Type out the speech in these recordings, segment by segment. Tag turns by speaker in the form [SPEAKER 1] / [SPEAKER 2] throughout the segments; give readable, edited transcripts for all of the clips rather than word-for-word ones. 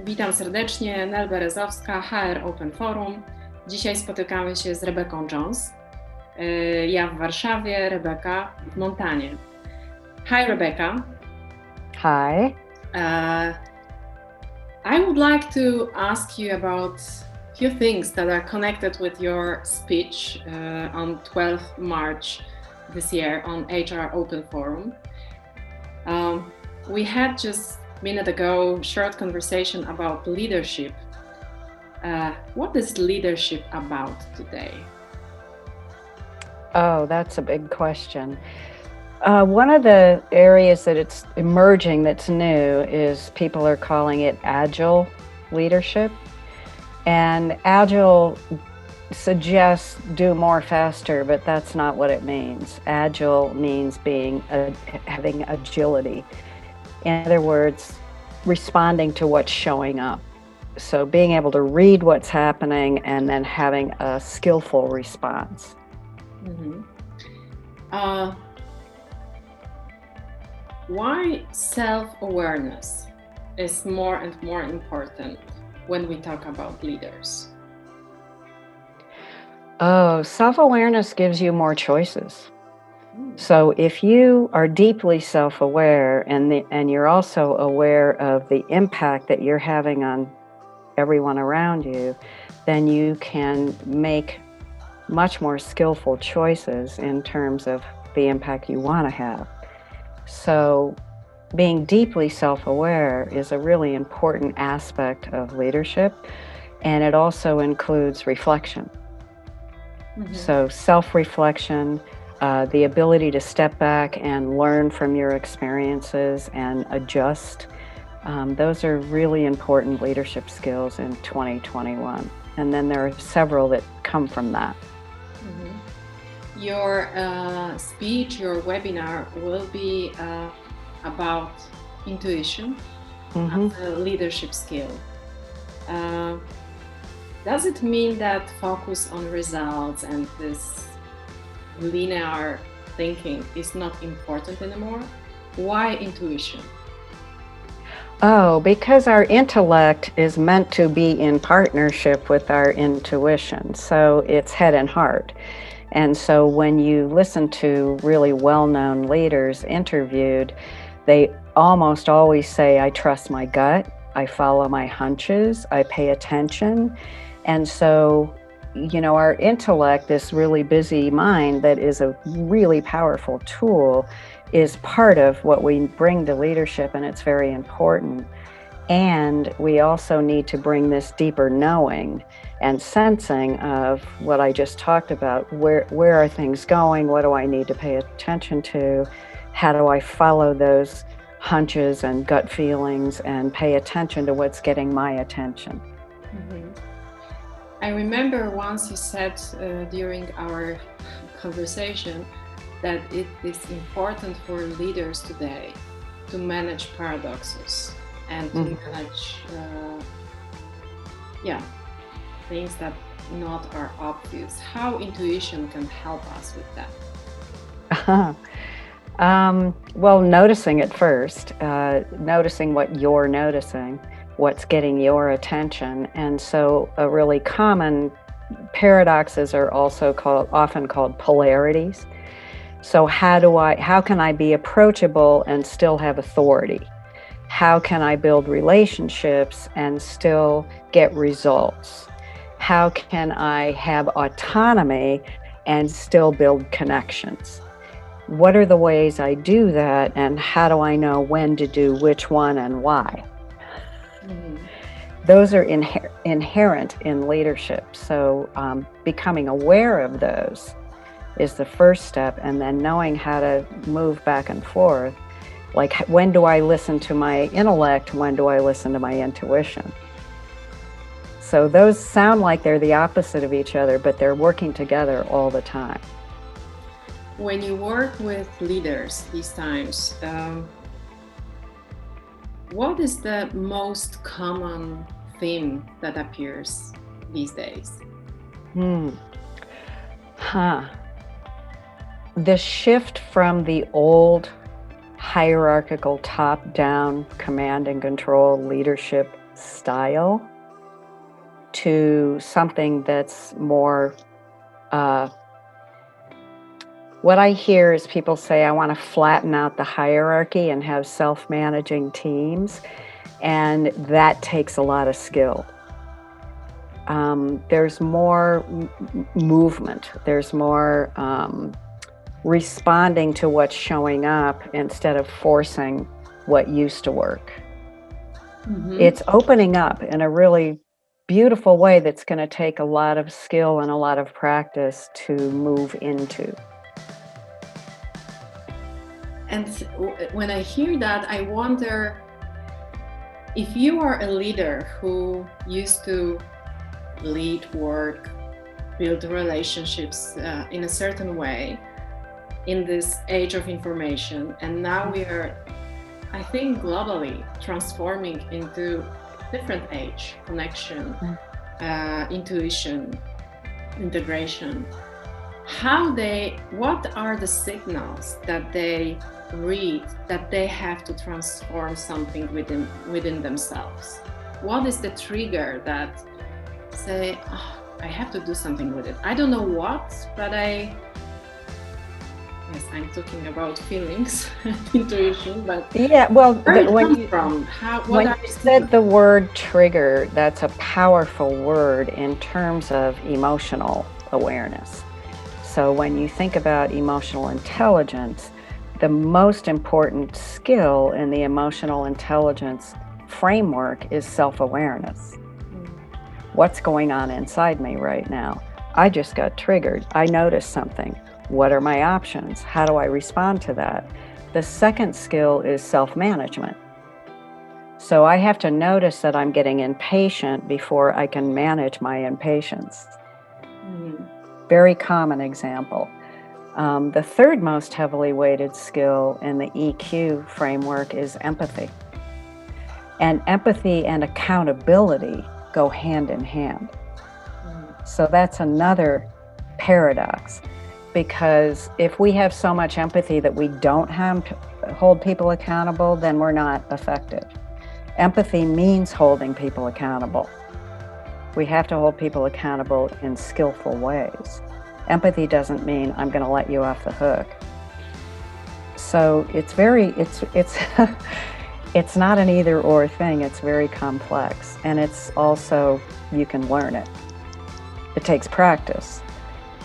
[SPEAKER 1] Witam serdecznie, Nel Berezowska, HR Open Forum. Dzisiaj spotykamy się z Rebeccą Johns. Ja w Warszawie, Rebecca w Montanie. Hi Rebecca.
[SPEAKER 2] Hi.
[SPEAKER 1] I would like to ask you about a few things that are connected with your speech on 12th March this year on HR Open Forum. We had just a minute ago short conversation about leadership. What is leadership about today?
[SPEAKER 2] Oh, that's a big question. One of the areas that it's emerging that's new is people are calling it agile leadership. And agile suggests do more faster, but that's not what it means. Agile means having agility. In other words, responding to what's showing up. So being able to read what's happening and then having a skillful response.
[SPEAKER 1] Mm-hmm. Why self-awareness is more and more important when we talk about leaders?
[SPEAKER 2] Oh, self-awareness gives you more choices. So if you are deeply self-aware and you're also aware of the impact that you're having on everyone around you, then you can make much more skillful choices in terms of the impact you want to have. So being deeply self-aware is a really important aspect of leadership, and it also includes reflection. Mm-hmm. So self-reflection, the ability to step back and learn from your experiences and adjust. Those are really important leadership skills in 2021. And then there are several that come from that.
[SPEAKER 1] Mm-hmm. Your speech, your webinar will be about intuition, mm-hmm. as a leadership skill. Does it mean that focus on results and this linear thinking is not important anymore? Why intuition?
[SPEAKER 2] Oh, because our intellect is meant to be in partnership with our intuition. So it's head and heart. And so when you listen to really well-known leaders interviewed, they almost always say, I trust my gut, I follow my hunches, I pay attention. And so, you know, our intellect, this really busy mind that is a really powerful tool, is part of what we bring to leadership, and it's very important. And we also need to bring this deeper knowing and sensing of what I just talked about. Where are things going? What do I need to pay attention to? How do I follow those hunches and gut feelings and pay attention to what's getting my attention?
[SPEAKER 1] Mm-hmm. I remember once you said during our conversation that it is important for leaders today to manage paradoxes and to mm-hmm. manage things that not are obvious. How intuition can help us with that?
[SPEAKER 2] Well, noticing it first, noticing what you're noticing, what's getting your attention. And so a really common paradoxes are also often called polarities. So how can I be approachable and still have authority? How can I build relationships and still get results? How can I have autonomy and still build connections? What are the ways I do that, and how do I know when to do which one and why? Mm-hmm. Those are inherent in leadership. So becoming aware of those is the first step, and then knowing how to move back and forth. Like, when do I listen to my intellect? When do I listen to my intuition? So those sound like they're the opposite of each other, but they're working together all the time.
[SPEAKER 1] When you work with leaders these times, what is the most common theme that appears these days?
[SPEAKER 2] The shift from the old hierarchical top-down command and control leadership style to something that's more, what I hear is people say, I want to flatten out the hierarchy and have self-managing teams. And that takes a lot of skill. There's more movement. There's more responding to what's showing up instead of forcing what used to work. Mm-hmm. It's opening up in a really beautiful way that's going to take a lot of skill and a lot of practice to move into.
[SPEAKER 1] And when I hear that, I wonder if you are a leader who used to lead work, build relationships in a certain way in this age of information, and now we are, I think, globally transforming into different age, connection, intuition, integration. What are the signals that they read that they have to transform something within themselves? What is the trigger that say, oh, I have to do something with it? I don't know what, but yes, I'm talking about feelings, intuition, but
[SPEAKER 2] yeah, well,
[SPEAKER 1] when you
[SPEAKER 2] said the word trigger, that's a powerful word in terms of emotional awareness. So when you think about emotional intelligence, the most important skill in the emotional intelligence framework is self-awareness. What's going on inside me right now? I just got triggered. I noticed something. What are my options? How do I respond to that? The second skill is self-management. So I have to notice that I'm getting impatient before I can manage my impatience. Very common example. The third most heavily weighted skill in the EQ framework is empathy. And empathy and accountability go hand in hand. So that's another paradox, because if we have so much empathy that we don't have to hold people accountable, then we're not effective. Empathy means holding people accountable. We have to hold people accountable in skillful ways. Empathy doesn't mean I'm going to let you off the hook. So it's it's not an either or thing. It's very complex, and it's also, you can learn it. It takes practice.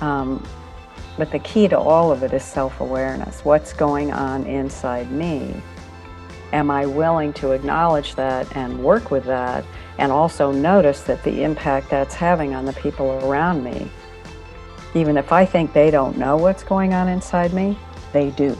[SPEAKER 2] But the key to all of it is self-awareness. What's going on inside me? Am I willing to acknowledge that and work with that, and also notice that the impact that's having on the people around me, even if I think they don't know what's going on inside me, they do.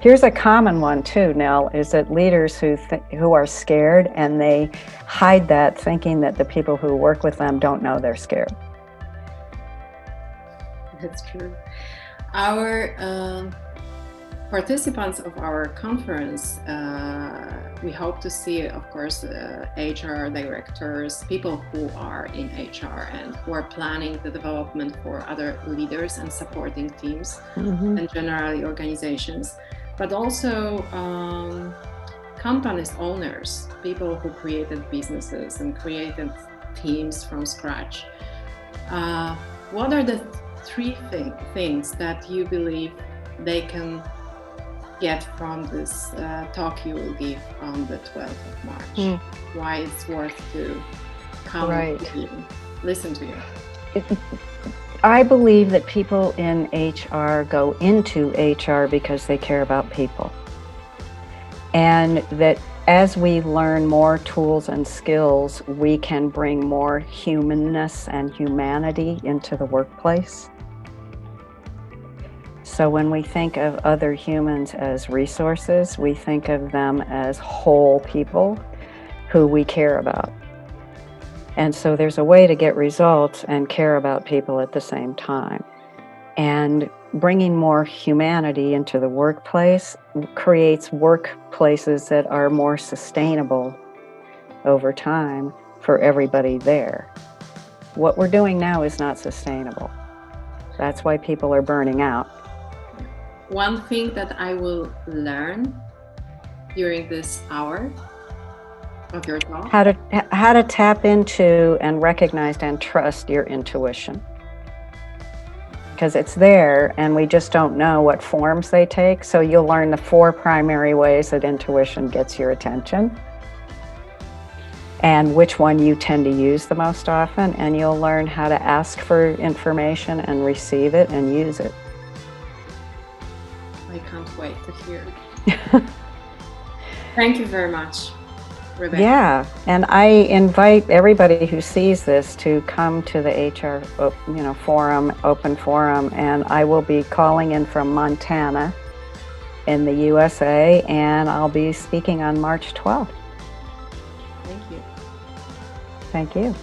[SPEAKER 2] Here's a common one too, Nell, is that leaders who are scared, and they hide that, thinking that the people who work with them don't know they're scared.
[SPEAKER 1] That's true. Our participants of our conference, we hope to see, of course, HR directors, people who are in HR and who are planning the development for other leaders and supporting teams, and generally organizations, but also companies owners, people who created businesses and created teams from scratch. What are the three things that you believe they can get from this talk you will give on the 12th of March? Why it's worth to come to you, listen to you?
[SPEAKER 2] I believe that people in HR go into HR because they care about people. And that as we learn more tools and skills, we can bring more humanness and humanity into the workplace. So when we think of other humans as resources, we think of them as whole people who we care about. And so there's a way to get results and care about people at the same time. And bringing more humanity into the workplace creates workplaces that are more sustainable over time for everybody there. What we're doing now is not sustainable. That's why people are burning out.
[SPEAKER 1] One thing that I will learn during this hour of your talk?
[SPEAKER 2] How to tap into and recognize and trust your intuition. Because it's there and we just don't know what forms they take. So you'll learn the 4 primary ways that intuition gets your attention and which one you tend to use the most often, and you'll learn how to ask for information and receive it and use it.
[SPEAKER 1] I can't wait to hear it. Thank you very much, Rebecca.
[SPEAKER 2] Yeah, and I invite everybody who sees this to come to the HR, forum, open forum, and I will be calling in from Montana in the USA, and I'll be speaking on March 12th.
[SPEAKER 1] Thank you.
[SPEAKER 2] Thank you.